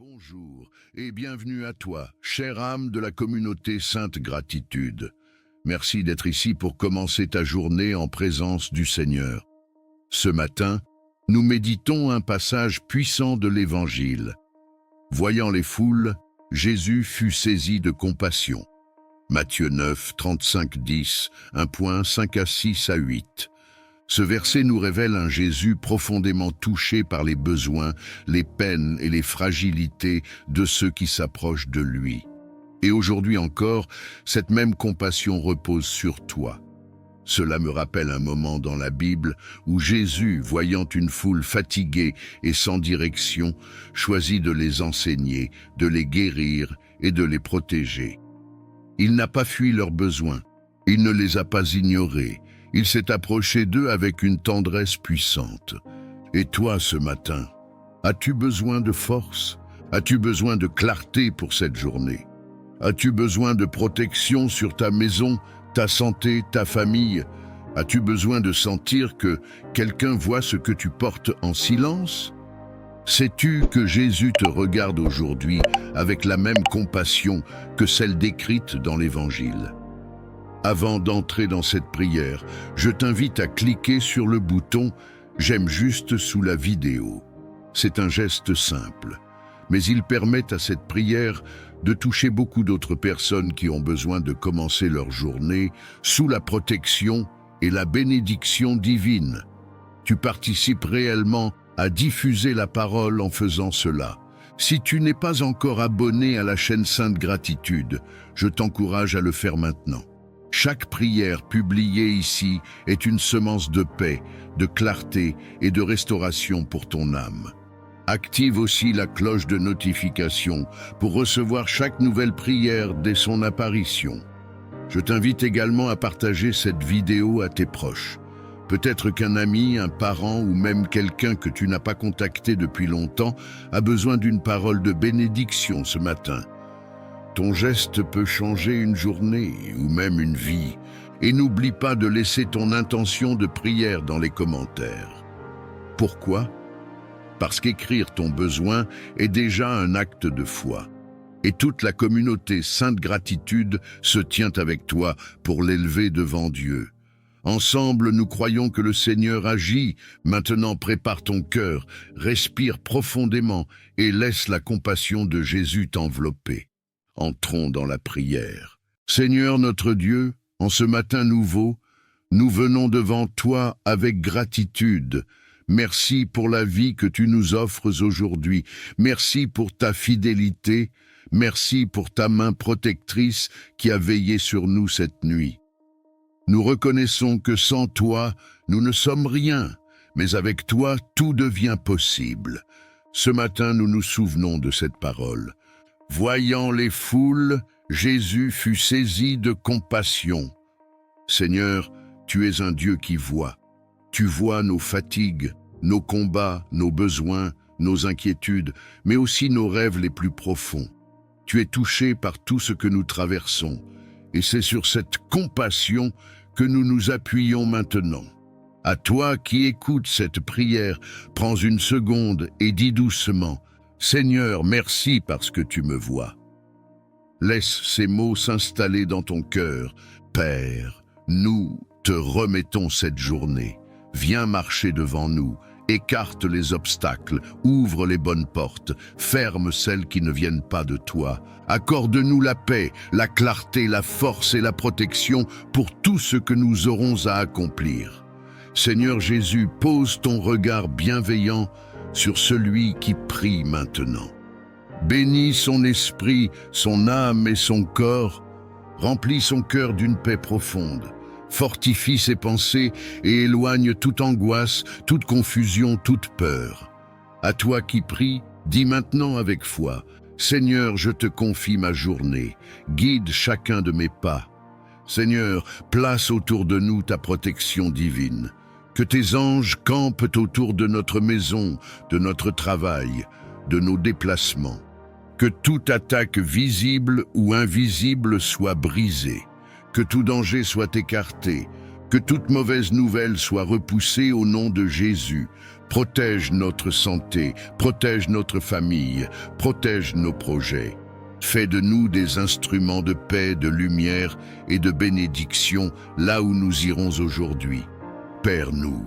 Bonjour et bienvenue à toi, chère âme de la communauté Sainte Gratitude. Merci d'être ici pour commencer ta journée en présence du Seigneur. Ce matin, nous méditons un passage puissant de l'Évangile. Voyant les foules, Jésus fut saisi de compassion. Matthieu 9, 35-10, 5 à 6 à 8. Ce verset nous révèle un Jésus profondément touché par les besoins, les peines et les fragilités de ceux qui s'approchent de lui. Et aujourd'hui encore, cette même compassion repose sur toi. Cela me rappelle un moment dans la Bible où Jésus, voyant une foule fatiguée et sans direction, choisit de les enseigner, de les guérir et de les protéger. Il n'a pas fui leurs besoins, il ne les a pas ignorés. Il s'est approché d'eux avec une tendresse puissante. Et toi, ce matin, as-tu besoin de force? As-tu besoin de clarté pour cette journée? As-tu besoin de protection sur ta maison, ta santé, ta famille? As-tu besoin de sentir que quelqu'un voit ce que tu portes en silence? Sais-tu que Jésus te regarde aujourd'hui avec la même compassion que celle décrite dans l'Évangile? Avant d'entrer dans cette prière, je t'invite à cliquer sur le bouton « J'aime juste » sous la vidéo. C'est un geste simple, mais il permet à cette prière de toucher beaucoup d'autres personnes qui ont besoin de commencer leur journée sous la protection et la bénédiction divine. Tu participes réellement à diffuser la parole en faisant cela. Si tu n'es pas encore abonné à la chaîne Sainte Gratitude, je t'encourage à le faire maintenant. Chaque prière publiée ici est une semence de paix, de clarté et de restauration pour ton âme. Active aussi la cloche de notification pour recevoir chaque nouvelle prière dès son apparition. Je t'invite également à partager cette vidéo à tes proches. Peut-être qu'un ami, un parent ou même quelqu'un que tu n'as pas contacté depuis longtemps a besoin d'une parole de bénédiction ce matin. Ton geste peut changer une journée ou même une vie. Et n'oublie pas de laisser ton intention de prière dans les commentaires. Pourquoi? Parce qu'écrire ton besoin est déjà un acte de foi. Et toute la communauté Sainte Gratitude se tient avec toi pour l'élever devant Dieu. Ensemble, nous croyons que le Seigneur agit. Maintenant, prépare ton cœur, respire profondément et laisse la compassion de Jésus t'envelopper. Entrons dans la prière. Seigneur notre Dieu, en ce matin nouveau, nous venons devant toi avec gratitude. Merci pour la vie que tu nous offres aujourd'hui. Merci pour ta fidélité. Merci pour ta main protectrice qui a veillé sur nous cette nuit. Nous reconnaissons que sans toi, nous ne sommes rien, mais avec toi, tout devient possible. Ce matin, nous nous souvenons de cette parole. Voyant les foules, Jésus fut saisi de compassion. Seigneur, tu es un Dieu qui voit. Tu vois nos fatigues, nos combats, nos besoins, nos inquiétudes, mais aussi nos rêves les plus profonds. Tu es touché par tout ce que nous traversons, et c'est sur cette compassion que nous nous appuyons maintenant. À toi qui écoutes cette prière, prends une seconde et dis doucement: Seigneur, merci parce que tu me vois. Laisse ces mots s'installer dans ton cœur. Père, nous te remettons cette journée. Viens marcher devant nous, écarte les obstacles, ouvre les bonnes portes, ferme celles qui ne viennent pas de toi. Accorde-nous la paix, la clarté, la force et la protection pour tout ce que nous aurons à accomplir. Seigneur Jésus, pose ton regard bienveillant sur celui qui prie maintenant. Bénis son esprit, son âme et son corps. Remplis son cœur d'une paix profonde. Fortifie ses pensées et éloigne toute angoisse, toute confusion, toute peur. À toi qui prie, dis maintenant avec foi: Seigneur, je te confie ma journée. Guide chacun de mes pas. Seigneur, place autour de nous ta protection divine. Que tes anges campent autour de notre maison, de notre travail, de nos déplacements. Que toute attaque visible ou invisible soit brisée. Que tout danger soit écarté. Que toute mauvaise nouvelle soit repoussée au nom de Jésus. Protège notre santé, protège notre famille, protège nos projets. Fais de nous des instruments de paix, de lumière et de bénédiction là où nous irons aujourd'hui. Père, nous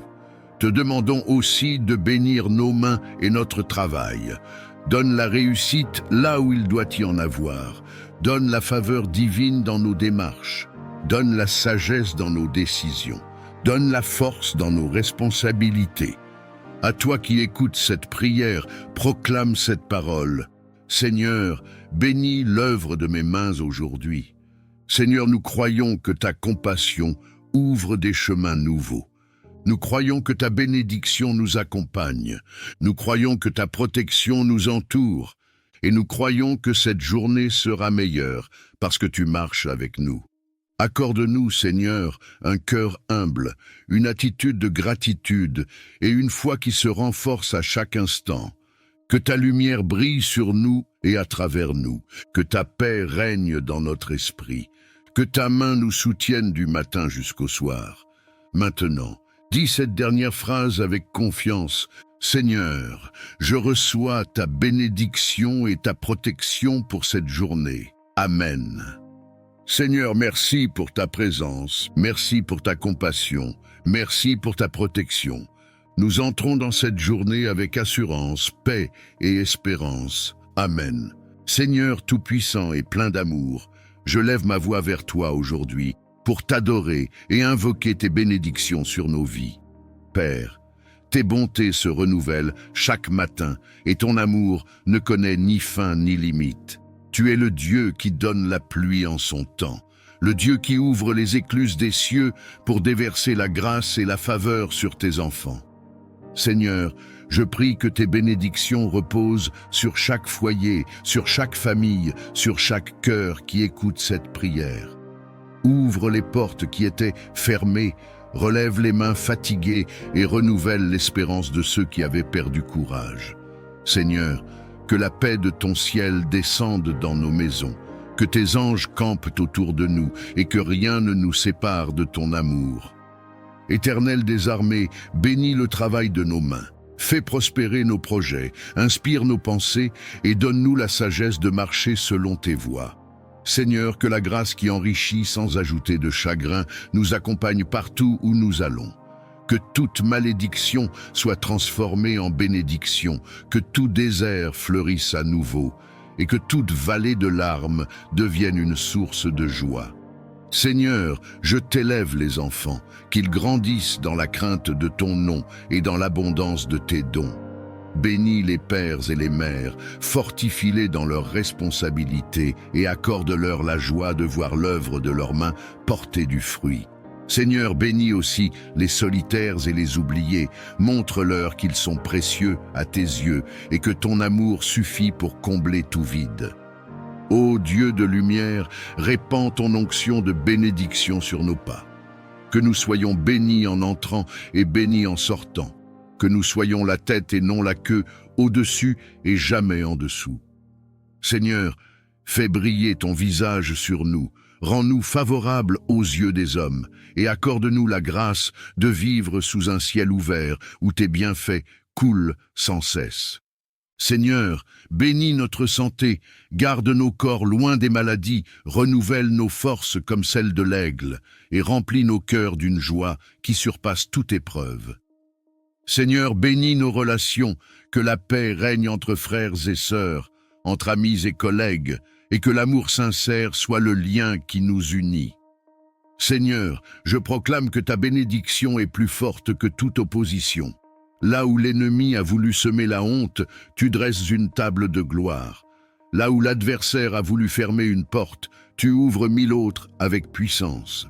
te demandons aussi de bénir nos mains et notre travail. Donne la réussite là où il doit y en avoir. Donne la faveur divine dans nos démarches. Donne la sagesse dans nos décisions. Donne la force dans nos responsabilités. À toi qui écoutes cette prière, proclame cette parole. Seigneur, bénis l'œuvre de mes mains aujourd'hui. Seigneur, nous croyons que ta compassion ouvre des chemins nouveaux. Nous croyons que ta bénédiction nous accompagne. Nous croyons que ta protection nous entoure. Et nous croyons que cette journée sera meilleure parce que tu marches avec nous. Accorde-nous, Seigneur, un cœur humble, une attitude de gratitude et une foi qui se renforce à chaque instant. Que ta lumière brille sur nous et à travers nous. Que ta paix règne dans notre esprit. Que ta main nous soutienne du matin jusqu'au soir. Maintenant, dis cette dernière phrase avec confiance. Seigneur, je reçois ta bénédiction et ta protection pour cette journée. Amen. Seigneur, merci pour ta présence, merci pour ta compassion, merci pour ta protection. Nous entrons dans cette journée avec assurance, paix et espérance. Amen. Seigneur tout-puissant et plein d'amour, je lève ma voix vers toi aujourd'hui pour t'adorer et invoquer tes bénédictions sur nos vies. Père, tes bontés se renouvellent chaque matin et ton amour ne connaît ni fin ni limite. Tu es le Dieu qui donne la pluie en son temps, le Dieu qui ouvre les écluses des cieux pour déverser la grâce et la faveur sur tes enfants. Seigneur, je prie que tes bénédictions reposent sur chaque foyer, sur chaque famille, sur chaque cœur qui écoute cette prière. Ouvre les portes qui étaient fermées, relève les mains fatiguées et renouvelle l'espérance de ceux qui avaient perdu courage. Seigneur, que la paix de ton ciel descende dans nos maisons, que tes anges campent autour de nous et que rien ne nous sépare de ton amour. Éternel des armées, bénis le travail de nos mains. Fais prospérer nos projets, inspire nos pensées et donne-nous la sagesse de marcher selon tes voies. Seigneur, que la grâce qui enrichit sans ajouter de chagrin nous accompagne partout où nous allons. Que toute malédiction soit transformée en bénédiction, que tout désert fleurisse à nouveau et que toute vallée de larmes devienne une source de joie. Seigneur, je t'élève les enfants, qu'ils grandissent dans la crainte de ton nom et dans l'abondance de tes dons. Bénis les pères et les mères, fortifie-les dans leurs responsabilités et accorde-leur la joie de voir l'œuvre de leurs mains porter du fruit. Seigneur, bénis aussi les solitaires et les oubliés, montre-leur qu'ils sont précieux à tes yeux et que ton amour suffit pour combler tout vide. Ô Dieu de lumière, répands ton onction de bénédiction sur nos pas. Que nous soyons bénis en entrant et bénis en sortant. Que nous soyons la tête et non la queue, au-dessus et jamais en dessous. Seigneur, fais briller ton visage sur nous, rends-nous favorables aux yeux des hommes et accorde-nous la grâce de vivre sous un ciel ouvert où tes bienfaits coulent sans cesse. Seigneur, bénis notre santé, garde nos corps loin des maladies, renouvelle nos forces comme celles de l'aigle et remplis nos cœurs d'une joie qui surpasse toute épreuve. Seigneur, bénis nos relations, que la paix règne entre frères et sœurs, entre amis et collègues, et que l'amour sincère soit le lien qui nous unit. Seigneur, je proclame que ta bénédiction est plus forte que toute opposition. Là où l'ennemi a voulu semer la honte, tu dresses une table de gloire. Là où l'adversaire a voulu fermer une porte, tu ouvres 1000 autres avec puissance.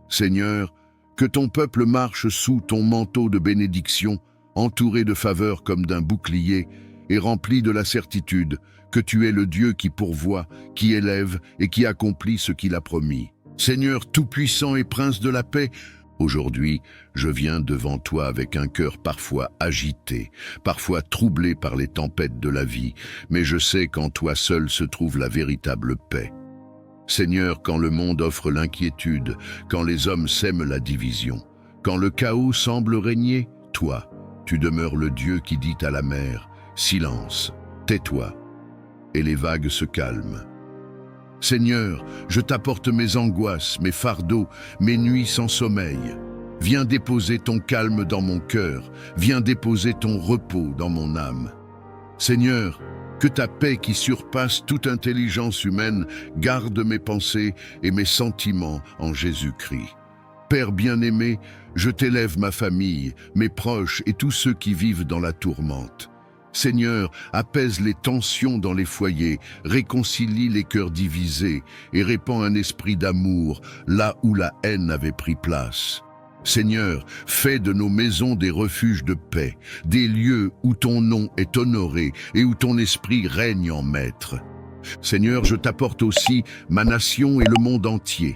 Seigneur, que ton peuple marche sous ton manteau de bénédiction, entouré de faveur comme d'un bouclier, et rempli de la certitude que tu es le Dieu qui pourvoit, qui élève et qui accomplit ce qu'il a promis. Seigneur tout-puissant et prince de la paix, aujourd'hui, je viens devant toi avec un cœur parfois agité, parfois troublé par les tempêtes de la vie, mais je sais qu'en toi seul se trouve la véritable paix. Seigneur, quand le monde offre l'inquiétude, quand les hommes sèment la division, Quand le chaos semble régner, toi, tu demeures le Dieu qui dit à la mer, « Silence, tais-toi », et les vagues se calment. Seigneur, je t'apporte mes angoisses, mes fardeaux, mes nuits sans sommeil. Viens déposer ton calme dans mon cœur, viens déposer ton repos dans mon âme. Seigneur, que ta paix qui surpasse toute intelligence humaine garde mes pensées et mes sentiments en Jésus-Christ. Père bien-aimé, je t'élève ma famille, mes proches et tous ceux qui vivent dans la tourmente. Seigneur, apaise les tensions dans les foyers, réconcilie les cœurs divisés et répand un esprit d'amour là où la haine avait pris place. Seigneur, fais de nos maisons des refuges de paix, des lieux où ton nom est honoré et où ton esprit règne en maître. Seigneur, je t'apporte aussi ma nation et le monde entier.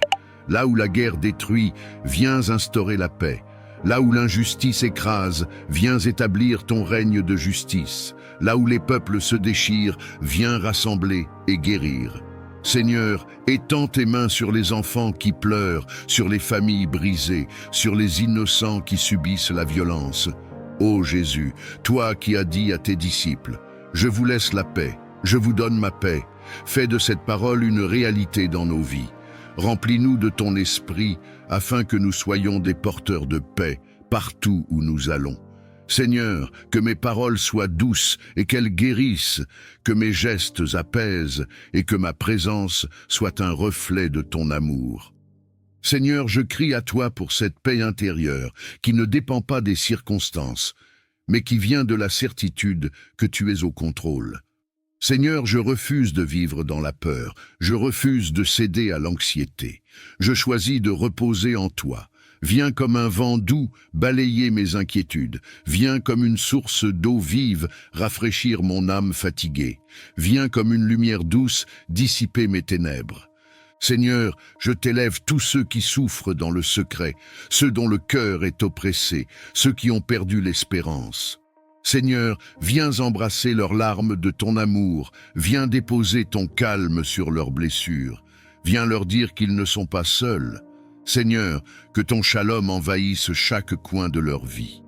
Là où la guerre détruit, viens instaurer la paix. Là où l'injustice écrase, viens établir ton règne de justice. Là où les peuples se déchirent, viens rassembler et guérir. Seigneur, étends tes mains sur les enfants qui pleurent, sur les familles brisées, sur les innocents qui subissent la violence. Ô Jésus, toi qui as dit à tes disciples, « Je vous laisse la paix, je vous donne ma paix », fais de cette parole une réalité dans nos vies. Remplis-nous de ton esprit, afin que nous soyons des porteurs de paix partout où nous allons. Seigneur, que mes paroles soient douces et qu'elles guérissent, que mes gestes apaisent et que ma présence soit un reflet de ton amour. Seigneur, je crie à toi pour cette paix intérieure qui ne dépend pas des circonstances, mais qui vient de la certitude que tu es au contrôle. Seigneur, je refuse de vivre dans la peur, je refuse de céder à l'anxiété. Je choisis de reposer en toi. Viens comme un vent doux balayer mes inquiétudes. Viens comme une source d'eau vive rafraîchir mon âme fatiguée. Viens comme une lumière douce dissiper mes ténèbres. Seigneur, je t'élève tous ceux qui souffrent dans le secret, ceux dont le cœur est oppressé, ceux qui ont perdu l'espérance. Seigneur, viens embrasser leurs larmes de ton amour, viens déposer ton calme sur leurs blessures, viens leur dire qu'ils ne sont pas seuls. Seigneur, que ton shalom envahisse chaque coin de leur vie.